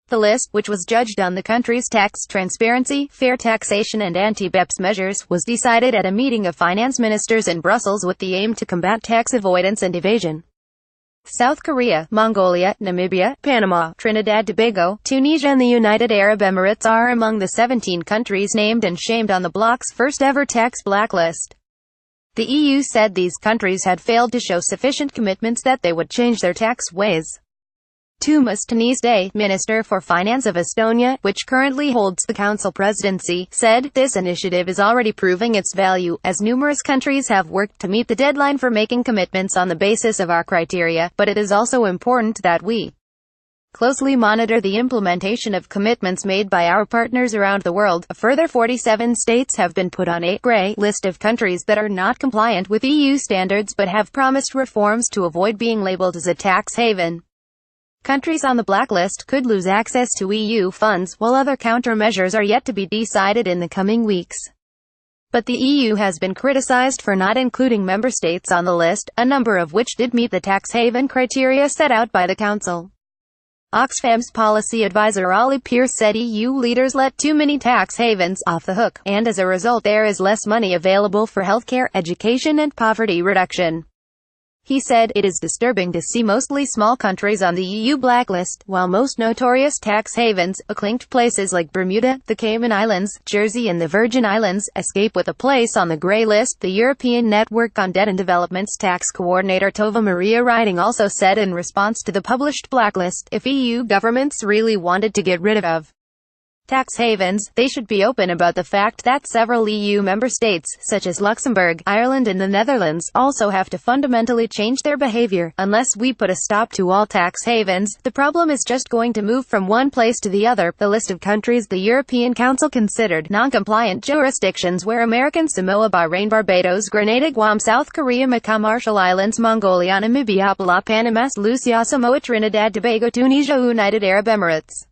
The list, which was judged on the country's tax transparency, fair taxation and anti-BEPS measures, was decided at a meeting of finance ministers in Brussels with the aim to combat tax avoidance and evasion. South Korea, Mongolia, Namibia, Panama, Trinidad Tobago, Tunisia and the United Arab Emirates are among the 17 countries named and shamed on the bloc's first-ever tax blacklist. The EU said these countries had failed to show sufficient commitments that they would change their tax ways. Tooma, Tunisia Minister for Finance of Estonia, which currently holds the Council presidency, said, "This initiative is already proving its value, as numerous countries have worked to meet the deadline for making commitments on the basis of our criteria, but it is also important that we closely monitor the implementation of commitments made by our partners around the world." A further 47 states have been put on a grey list of countries that are not compliant with EU standards but have promised reforms to avoid being labeled as a tax haven. Countries on the blacklist could lose access to EU funds, while other countermeasures are yet to be decided in the coming weeks. But the EU has been criticized for not including member states on the list, a number of which did meet the tax haven criteria set out by the Council. Oxfam's policy advisor Ollie Pearce said EU leaders let too many tax havens off the hook, and as a result there is less money available for healthcare, education and poverty reduction. He said, "It is disturbing to see mostly small countries on the EU blacklist, while most notorious tax havens, acclaimed places like Bermuda, the Cayman Islands, Jersey and the Virgin Islands, escape with a place on the grey list." The European Network on Debt and Development's tax coordinator Tova Maria Riding also said in response to the published blacklist, if EU governments really wanted to get rid of tax havens, they should be open about the fact that several EU member states, such as Luxembourg, Ireland and the Netherlands, also have to fundamentally change their behavior. Unless we put a stop to all tax havens, the problem is just going to move from one place to the other. The list of countries the European Council considered non-compliant jurisdictions were American Samoa, Bahrain, Barbados, Grenada, Guam, South Korea, Macau, Marshall Islands, Mongolia, Namibia, Panama, Lucia, Samoa, Trinidad Tobago, Tunisia, United Arab Emirates.